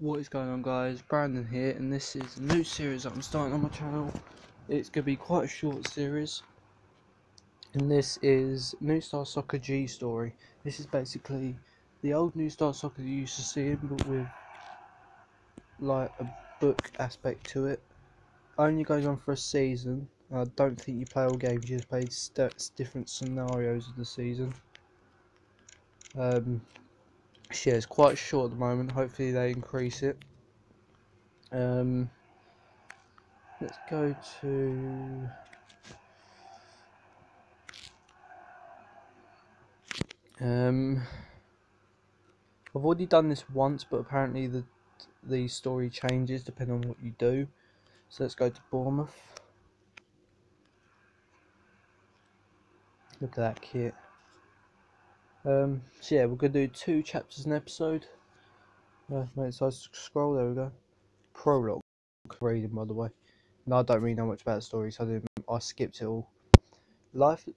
What is going on, guys? Brandon here, and this is a new series that I'm starting on my channel. It's going to be quite a short series, and this is New Star Soccer G Story. This is basically the old New Star Soccer you used to see, but with like a book aspect to it. Only goes on for a season. I don't think you play all games, you just play different scenarios of the season. Yeah, it's quite short at the moment. Hopefully they increase it. Let's go to I've already done this once, but apparently the story changes depending on what you do. So let's go to Bournemouth. Look at that kit. So yeah, we're gonna do 2 chapters an episode. Mate, so I scroll. There we go. Prologue. Reading, by the way. No, I don't really know much about the story, so I skipped it all. Life.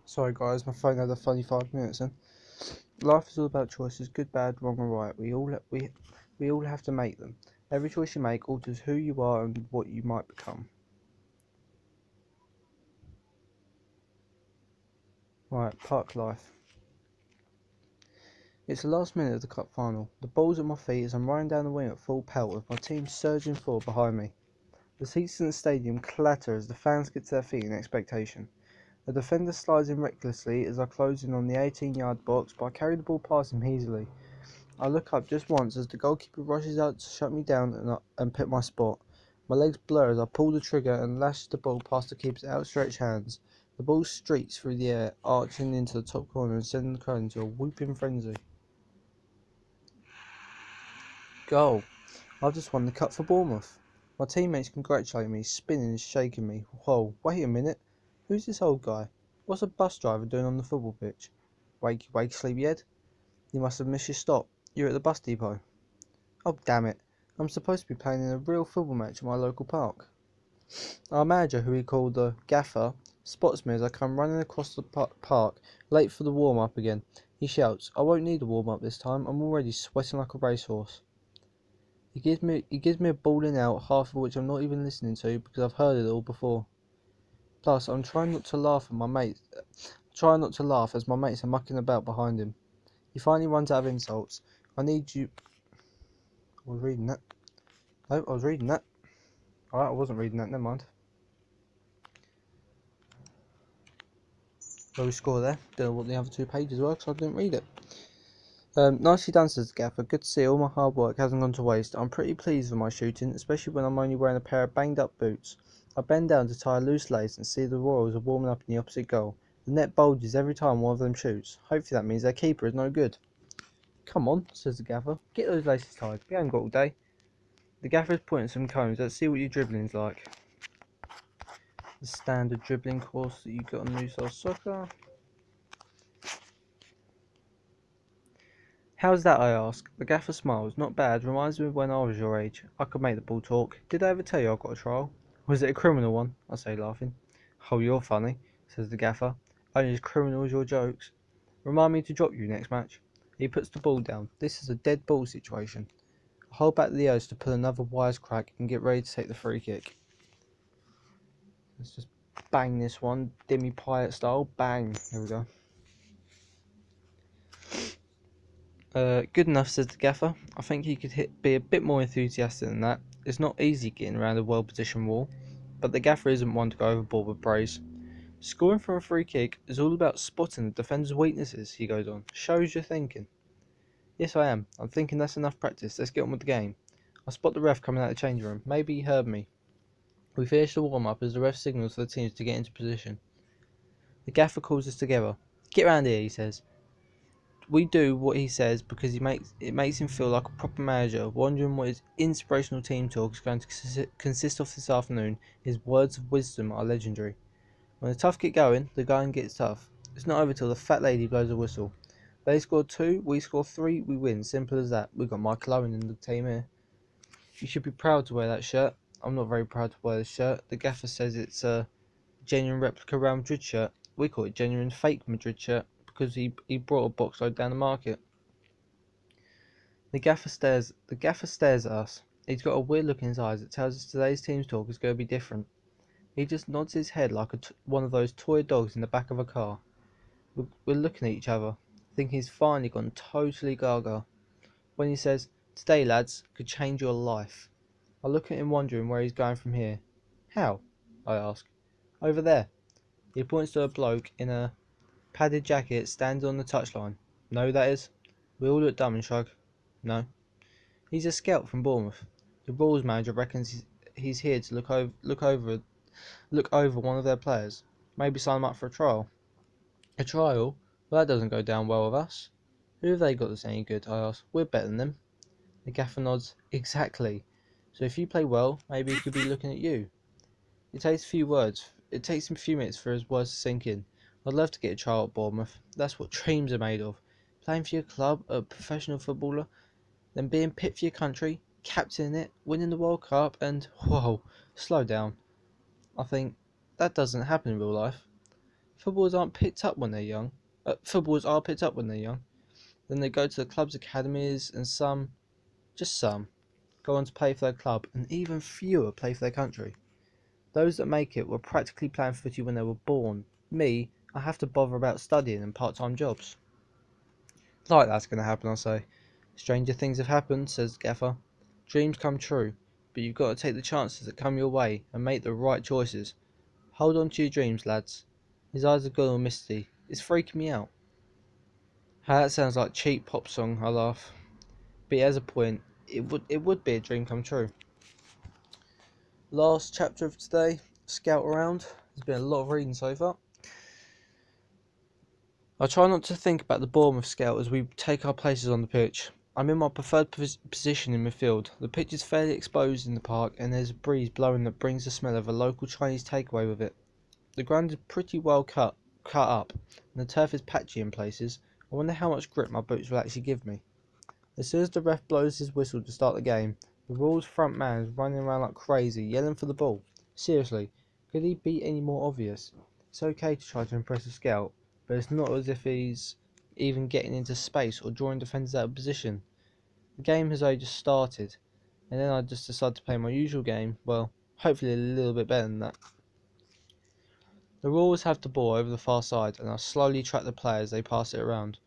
Sorry guys, my phone had a funny 5 minutes then. Life is all about choices, good, bad, wrong, or right. We all have to make them. Every choice you make alters who you are and what you might become. Right, park life. It's the last minute of the cup final. The ball's at my feet as I'm running down the wing at full pelt with my team surging forward behind me. The seats in the stadium clatter as the fans get to their feet in expectation. The defender slides in recklessly as I close in on the 18-yard box, but I carry the ball past him easily. I look up just once as the goalkeeper rushes out to shut me down and pick my spot. My legs blur as I pull the trigger and lash the ball past the keeper's outstretched hands. The ball streaks through the air, arching into the top corner and sending the crowd into a whooping frenzy. Goal. I've just won the cup for Bournemouth. My teammates congratulate me, spinning and shaking me. Whoa, wait a minute. Who's this old guy? What's a bus driver doing on the football pitch? Wake, sleepyhead. You must have missed your stop. You're at the bus depot. Oh, damn it. I'm supposed to be playing in a real football match at my local park. Our manager, who we call the Gaffer, spots me as I come running across the park, late for the warm-up again. He shouts, I won't need a warm-up this time. I'm already sweating like a racehorse. He gives me a bawling out, half of which I'm not even listening to because I've heard it all before. Plus, I'm trying not to laugh at my mates. Trying not to laugh as my mates are mucking about behind him. He finally runs out of insults. I need you. I was reading that. No, I was reading that. Alright, I wasn't reading that. Never mind. Low score there. Don't know what the other 2 pages were because I didn't read it. Nicely done, says the Gaffer. Good to see all my hard work hasn't gone to waste. I'm pretty pleased with my shooting, especially when I'm only wearing a pair of banged up boots. I bend down to tie a loose lace and see the Royals are warming up in the opposite goal. The net bulges every time one of them shoots. Hopefully that means their keeper is no good. Come on, says the Gaffer. Get those laces tied. We haven't got all day. The Gaffer is pointing some cones. Let's see what your dribbling's like. The standard dribbling course that you got on New Star Soccer. How's that, I ask. The Gaffer smiles. Not bad. Reminds me of when I was your age. I could make the ball talk. Did I ever tell you I got a trial? Was it a criminal one? I say, laughing. Oh, you're funny, says the Gaffer. Only as criminal as your jokes. Remind me to drop you next match. He puts the ball down. This is a dead ball situation. I hold back the urge to pull another wisecrack and get ready to take the free kick. Let's just bang this one. Dimmy Pyatt style. Bang. There we go. Good enough, says the Gaffer. I think he could be a bit more enthusiastic than that. It's not easy getting around a well-positioned wall, but the Gaffer isn't one to go overboard with praise. Scoring from a free kick is all about spotting the defender's weaknesses, he goes on. Shows you're thinking. Yes, I am. I'm thinking that's enough practice. Let's get on with the game. I spot the ref coming out of the changing room. Maybe he heard me. We finish the warm-up as the ref signals for the teams to get into position. The Gaffer calls us together. Get round here, he says. We do what he says because it makes him feel like a proper manager. Wondering what his inspirational team talk is going to consist of this afternoon, his words of wisdom are legendary. When the tough get going, the going gets tough. It's not over till the fat lady blows a whistle. They score 2, we score 3, we win. Simple as that. We've got Michael Owen in the team here. You should be proud to wear that shirt. I'm not very proud to wear this shirt. The gaffer says it's a genuine replica Real Madrid shirt. We call it genuine fake Madrid shirt because he brought a box load down the market. The gaffer stares at us. He's got a weird look in his eyes that tells us today's team's talk is going to be different. He just nods his head like one of those toy dogs in the back of a car. We're looking at each other, thinking he's finally gone totally gaga. When he says, "Today, lads, could change your life." I look at him wondering where he's going from here. "How?" I ask. "Over there." He points to a bloke in a padded jacket standing on the touchline. "Know who that is?" We all look dumb and shrug. "No." "He's a scout from Bournemouth. The rules manager reckons he's here to look over one of their players. Maybe sign him up for a trial." "A trial? Well, that doesn't go down well with us." "Who have they got that's any good?" I ask. "We're better than them." The gaffer nods. "Exactly. So if you play well, maybe he could be looking at you." It takes him a few minutes for his words to sink in. I'd love to get a trial at Bournemouth. That's what dreams are made of. Playing for your club, a professional footballer, then being picked for your country, captaining it, winning the World Cup, and whoa, slow down. I think that doesn't happen in real life. Footballers are picked up when they're young. Then they go to the club's academies, and just some, go on to play for their club, and even fewer play for their country. Those that make it were practically playing footy when they were born. Me, I have to bother about studying and part-time jobs. Like that's going to happen, I say. "Stranger things have happened," says Gaffer. "Dreams come true, but you've got to take the chances that come your way and make the right choices. Hold on to your dreams, lads." His eyes have gone all misty. It's freaking me out. "How that sounds like cheap pop song," I laugh. But he has a point. It would be a dream come true. Last chapter of today, Scout Around. There's been a lot of reading so far. I try not to think about the Bournemouth scout as we take our places on the pitch. I'm in my preferred position in midfield. The pitch is fairly exposed in the park and there's a breeze blowing that brings the smell of a local Chinese takeaway with it. The ground is pretty well cut up and the turf is patchy in places. I wonder how much grip my boots will actually give me. As soon as the ref blows his whistle to start the game, the Royals front man is running around like crazy, yelling for the ball. Seriously, could he be any more obvious? It's okay to try to impress a scout, but it's not as if he's even getting into space or drawing defenders out of position. The game has only just started, and then I just decide to play my usual game, well, hopefully a little bit better than that. The Royals have the ball over the far side, and I slowly track the players as they pass it around.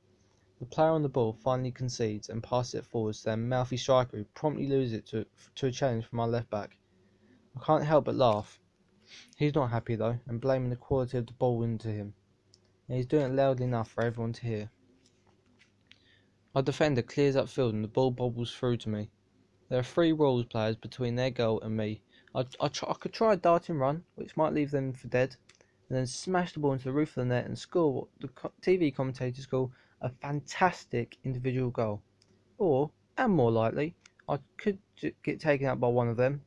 The player on the ball finally concedes and passes it forwards to their mouthy striker who promptly loses it to a challenge from our left back. I can't help but laugh. He's not happy though, and blaming the quality of the ball into him. And he's doing it loudly enough for everyone to hear. Our defender clears upfield and the ball bobbles through to me. There are 3 Royals players between their goal and me. I could try a darting run, which might leave them for dead, and then smash the ball into the roof of the net and score what the TV commentators call a fantastic individual goal. Or, and more likely, I could get taken out by one of them.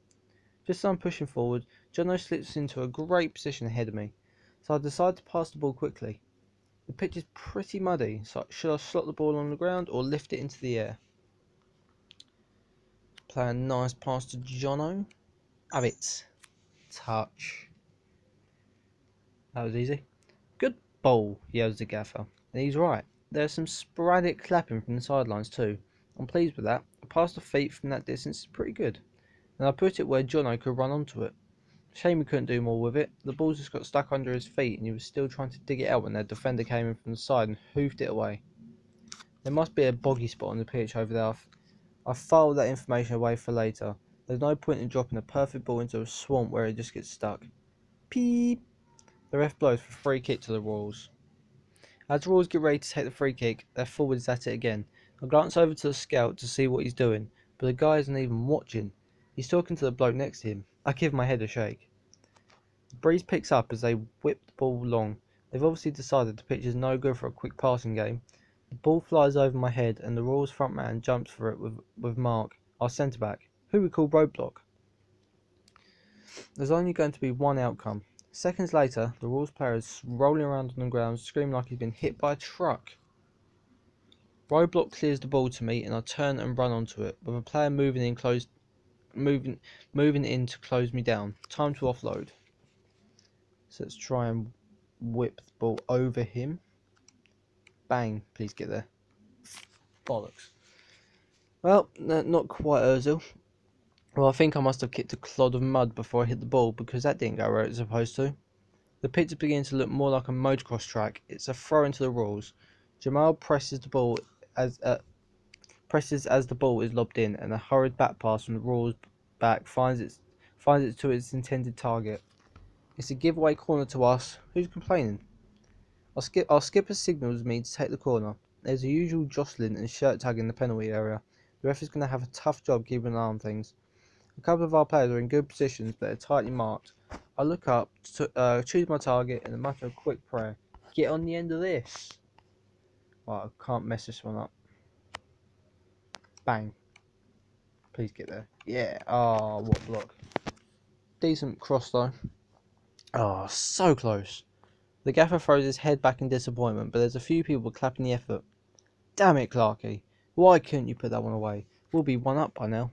Just as I'm pushing forward, Jono slips into a great position ahead of me, so I decide to pass the ball quickly. The pitch is pretty muddy, so should I slot the ball on the ground or lift it into the air? Play a nice pass to Jono. Have it. Touch. That was easy. "Good ball," yells the gaffer. And he's right. There's some sporadic clapping from the sidelines too. I'm pleased with that. A pass to feet from that distance is pretty good. And I put it where Jono could run onto it. Shame we couldn't do more with it. The ball just got stuck under his feet and he was still trying to dig it out when their defender came in from the side and hoofed it away. There must be a boggy spot on the pitch over there. I filed that information away for later. There's no point in dropping a perfect ball into a swamp where it just gets stuck. Peep! The ref blows for free kick to the Royals. As the Royals get ready to take the free kick, their forward is at it again. I glance over to the scout to see what he's doing, but the guy isn't even watching. He's talking to the bloke next to him. I give my head a shake. The breeze picks up as they whip the ball long. They've obviously decided the pitch is no good for a quick passing game, The ball flies over my head and the Royals front man jumps for it with Mark, our centre back, who we call Roadblock. There's only going to be one outcome. Seconds later, the Royals player is rolling around on the ground, screaming like he's been hit by a truck. Roadblock clears the ball to me, and I turn and run onto it, with a player moving in to close me down. Time to offload. So let's try and whip the ball over him. Bang! Please get there. Bollocks. Well, not quite Ozil. Well, I think I must have kicked a clod of mud before I hit the ball, because that didn't go where it was supposed to. The pitch is beginning to look more like a motocross track. It's a throw into the Royals. Jamal presses the ball as the ball is lobbed in, and a hurried back pass from the Royals back finds it to its intended target. It's a giveaway corner to us. Who's complaining? Our skipper signals me to take the corner. There's a usual jostling and shirt tag in the penalty area. The ref is going to have a tough job keeping an eye on things. A couple of our players are in good positions, but they're tightly marked. I look up, choose my target, and mutter a quick prayer. Get on the end of this. Well, I can't mess this one up. Bang. Please get there. Yeah. Oh, what block. Decent cross though. Oh, so close. The gaffer throws his head back in disappointment, but there's a few people clapping the effort. Damn it, Clarky. Why couldn't you put that one away? We'll be one up by now.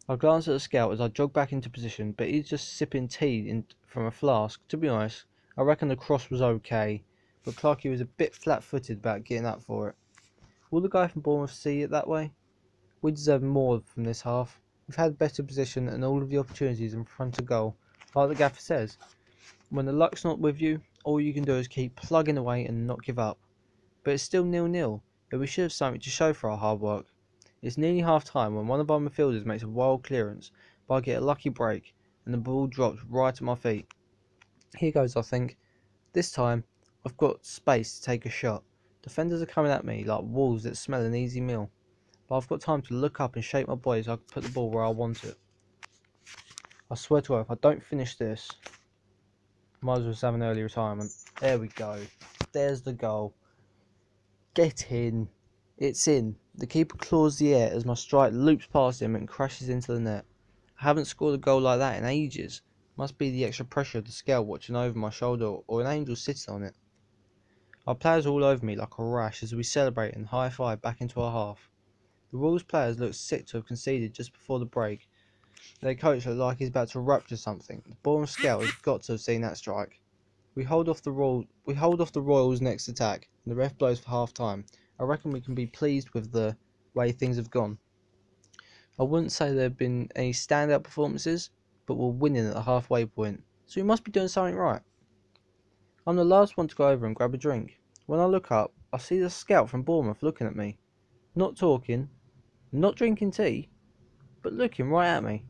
I glance at the scout as I jog back into position, but he's just sipping tea from a flask. To be honest, I reckon the cross was okay, but Clarky was a bit flat-footed about getting up for it. Will the guy from Bournemouth see it that way? We deserve more from this half. We've had better position and all of the opportunities in front of goal. Like the gaffer says, when the luck's not with you, all you can do is keep plugging away and not give up. But it's still 0-0, but we should have something to show for our hard work. It's nearly half time when one of our midfielders makes a wild clearance, but I get a lucky break and the ball drops right at my feet. Here goes, I think. This time, I've got space to take a shot. Defenders are coming at me like wolves that smell an easy meal. But I've got time to look up and shake my body so I can put the ball where I want it. I swear to God, if I don't finish this, I might as well have an early retirement. There we go. There's the goal. Get in. It's in. The keeper claws the air as my strike loops past him and crashes into the net. I haven't scored a goal like that in ages. Must be the extra pressure of the scale watching over my shoulder or an angel sitting on it. Our players are all over me like a rash as we celebrate and high-five back into our half. The Royals players look sick to have conceded just before the break. Their coach looked like he's about to rupture something. The Bournemouth scout has got to have seen that strike. We hold off the Royals' next attack, and the ref blows for half-time. I reckon we can be pleased with the way things have gone. I wouldn't say there have been any standout performances, but we're winning at the halfway point, so we must be doing something right. I'm the last one to go over and grab a drink. When I look up, I see the scout from Bournemouth looking at me. Not talking, not drinking tea, but looking right at me.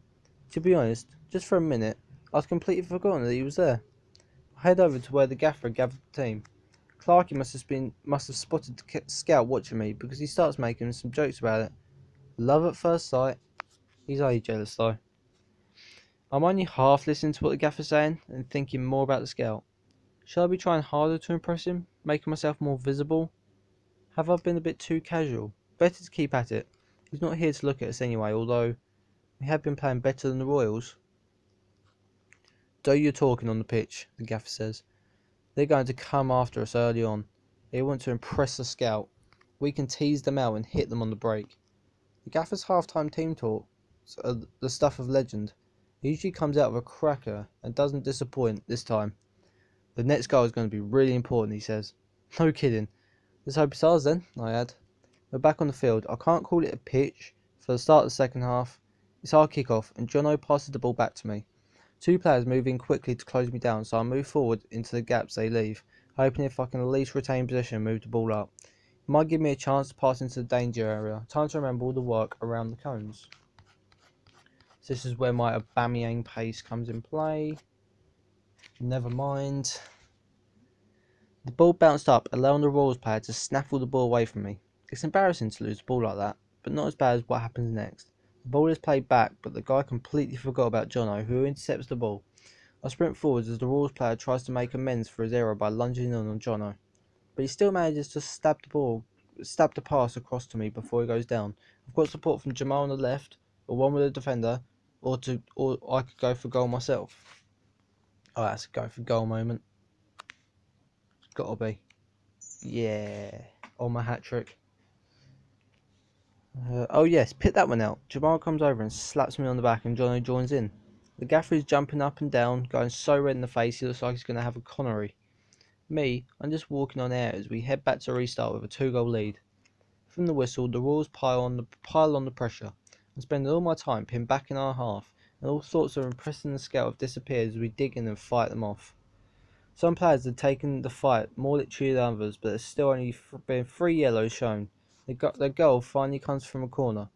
To be honest, just for a minute, I'd completely forgotten that he was there. I head over to where the gaffer had gathered the team. Clarky must have spotted the scout watching me because he starts making some jokes about it. Love at first sight. He's only jealous though. I'm only half listening to what the gaffer's saying and thinking more about the scout. Should I be trying harder to impress him, making myself more visible? Have I been a bit too casual? Better to keep at it. He's not here to look at us anyway, although we have been playing better than the Royals. Do your talking on the pitch, the gaffer says. They're going to come after us early on. They want to impress the scout. We can tease them out and hit them on the break. The gaffer's half-time team talk are the stuff of legend. He usually comes out with a cracker and doesn't disappoint this time. The next goal is going to be really important, he says. No kidding. Let's hope it's ours then, I add. We're back on the field. I can't call it a pitch for the start of the second half. It's our kick-off and Jono passes the ball back to me. Two players move in quickly to close me down, so I move forward into the gaps they leave, hoping if I can at least retain possession and move the ball up. It might give me a chance to pass into the danger area. Time to remember all the work around the cones. So this is where my Aubameyang pace comes in play. Never mind. The ball bounced up, allowing the Royals player to snaffle the ball away from me. It's embarrassing to lose the ball like that, but not as bad as what happens next. The ball is played back, but the guy completely forgot about Jono, who intercepts the ball. I sprint forwards as the Royals player tries to make amends for his error by lunging in on Jono, but he still manages to stab the ball stabbed a pass across to me before he goes down. I've got support from Jamal on the left, or one with a defender, or I could go for goal myself. Oh, that's a go for goal moment. It's gotta be. Yeah, on my hat trick. Oh yes, pick that one out. Jamal comes over and slaps me on the back and Jono joins in. The gaffer is jumping up and down, going so red in the face he looks like he's going to have a Connery. Me, I'm just walking on air as we head back to restart with a 2-goal lead. From the whistle, the Royals pile on the pressure. I'm spending all my time pinned back in our half, and all sorts of impressing the scout have disappeared as we dig in and fight them off. Some players have taken the fight more literally than others, but there's still only been 3 yellows shown. The goal finally comes from a corner.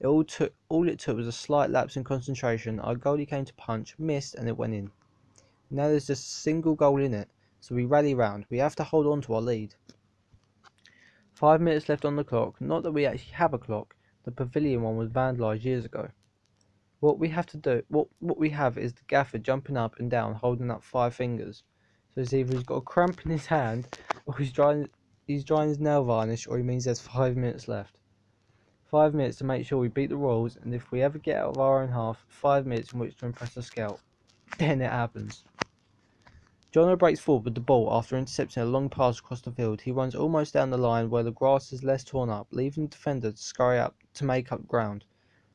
All it took was a slight lapse in concentration. Our goalie came to punch, missed, and it went in. Now there's just a single goal in it, so we rally round. We have to hold on to our lead. 5 minutes left on the clock. Not that we actually have a clock. The pavilion one was vandalised years ago. What we have is the gaffer jumping up and down, holding up 5 fingers. So it's either he's got a cramp in his hand, or he's drying his nail varnish, or he means there's 5 minutes left. 5 minutes to make sure we beat the Royals, and if we ever get out of our own half, 5 minutes in which to impress the scout. Then it happens. Jono breaks forward with the ball after intercepting a long pass across the field. He runs almost down the line where the grass is less torn up, leaving the defender to scurry up to make up ground.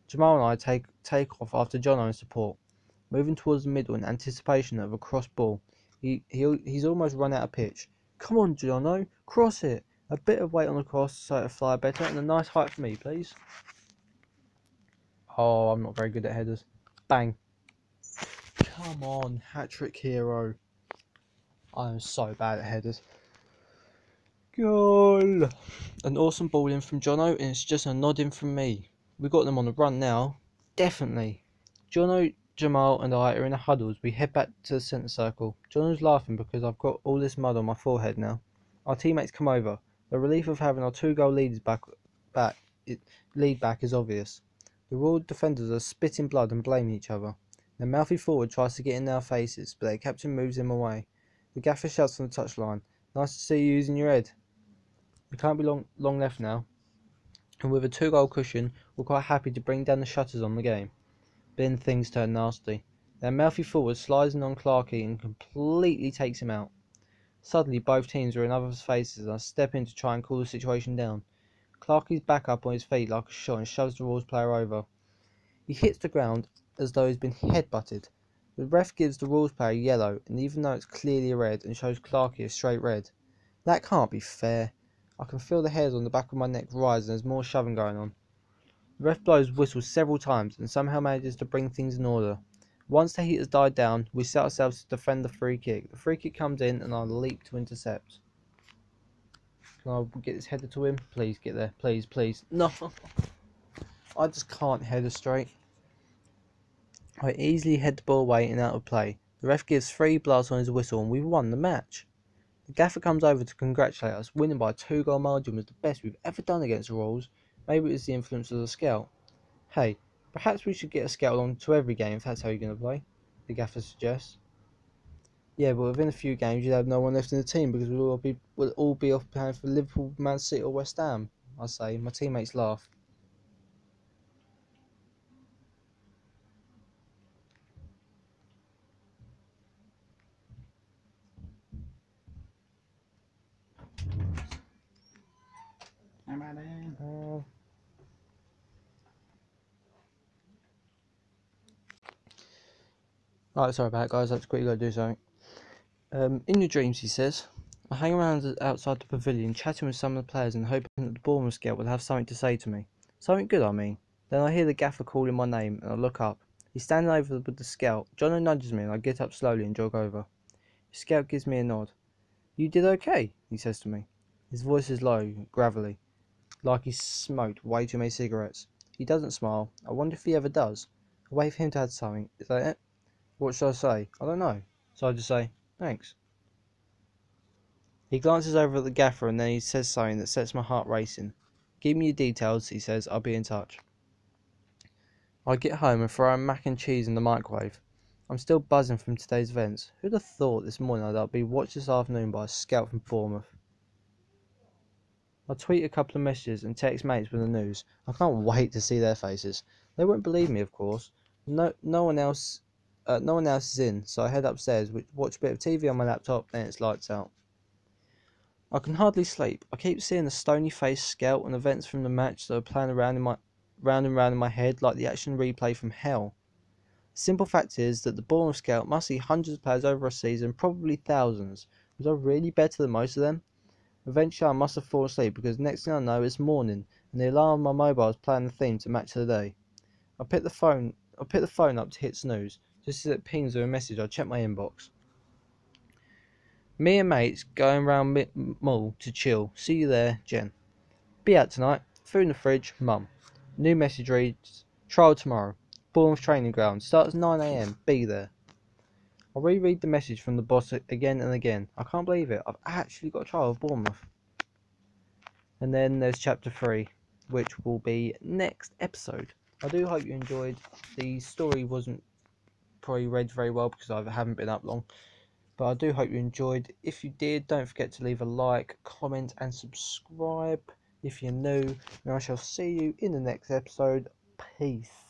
Jamal and I take off after Jono in support, moving towards the middle in anticipation of a cross ball. He's almost run out of pitch. Come on, Jono, cross it! A bit of weight on the cross so it'll fly better, and a nice height for me, please. Oh, I'm not very good at headers. Bang. Come on, hat-trick hero. I am so bad at headers. Goal! An awesome ball in from Jono, and it's just a nod in from me. We've got them on the run now. Definitely. Jono, Jamal and I are in a huddle as we head back to the centre circle. Jono's laughing because I've got all this mud on my forehead now. Our teammates come over. The relief of having our 2-goal lead back is obvious. The Royal defenders are spitting blood and blaming each other. The mouthy forward tries to get in their faces, but their captain moves him away. The gaffer shouts from the touchline, "Nice to see you using your head." We can't be long left now, and with a 2-goal cushion, we're quite happy to bring down the shutters on the game. But then things turn nasty. Their mouthy forward slides in on Clarkey and completely takes him out. Suddenly, both teams are in other's faces, and I step in to try and cool the situation down. Clarkey's back up on his feet like a shot and shoves the Royals player over. He hits the ground as though he's been headbutted. The ref gives the Royals player yellow, and even though it's clearly a red, and shows Clarkey a straight red. That can't be fair. I can feel the hairs on the back of my neck rise and there's more shoving going on. The ref blows whistles several times and somehow manages to bring things in order. Once the heat has died down, we set ourselves to defend the free kick. The free kick comes in and I leap to intercept. Can I get this header to him? Please get there. Please, please. No! I just can't header straight. I easily head the ball away and out of play. The ref gives 3 blasts on his whistle and we've won the match. The gaffer comes over to congratulate us. Winning by a 2-goal margin was the best we've ever done against the Royals. Maybe it was the influence of the scout. Hey, perhaps we should get a scout along to every game if that's how you're going to play, the gaffer suggests. Yeah, but within a few games you'd have no one left in the team because we'll all be off playing for Liverpool, Man City or West Ham, I say. My teammates laugh. Right, sorry about that, guys. I have to quickly go do something. In your dreams, he says, I hang around outside the pavilion, chatting with some of the players and hoping that the Bournemouth scout will have something to say to me. Something good, I mean. Then I hear the gaffer calling my name, and I look up. He's standing over with the scout. Jono nudges me, and I get up slowly and jog over. The scout gives me a nod. You did okay, he says to me. His voice is low, gravelly, like he's smoked way too many cigarettes. He doesn't smile. I wonder if he ever does. I wait for him to add something. Is that it? What should I say? I don't know. So I just say, thanks. He glances over at the gaffer and then he says something that sets my heart racing. Give me your details, he says. I'll be in touch. I get home and throw a mac and cheese in the microwave. I'm still buzzing from today's events. Who'd have thought this morning that I'd be watched this afternoon by a scout from Bournemouth? I'll tweet a couple of messages and text mates with the news. I can't wait to see their faces. They won't believe me, of course. No one else, no one else is in, so I head upstairs, watch a bit of TV on my laptop, then it's lights out. I can hardly sleep. I keep seeing the stony-faced scout and events from the match that are playing round and round in my head like the action replay from hell. The simple fact is that the Bournemouth scout must see hundreds of players over a season, probably thousands. Was I really better than most of them? Eventually I must have fallen asleep because next thing I know it's morning and the alarm on my mobile is playing the theme to Match of the Day. I pick the phone up to hit snooze. Just as it pings with a message, I check my inbox. Me and mates going round mall to chill. See you there, Jen. Be out tonight. Food in the fridge, Mum. New message reads, trial tomorrow. Bournemouth training ground. Starts 9 AM. Be there. I reread the message from the boss again and again. I can't believe it. I've actually got a trial of Bournemouth. And then there's chapter 3, which will be next episode. I do hope you enjoyed. The story wasn't probably read very well because I haven't been up long. But I do hope you enjoyed. If you did, don't forget to leave a like, comment and subscribe if you're new. And I shall see you in the next episode. Peace.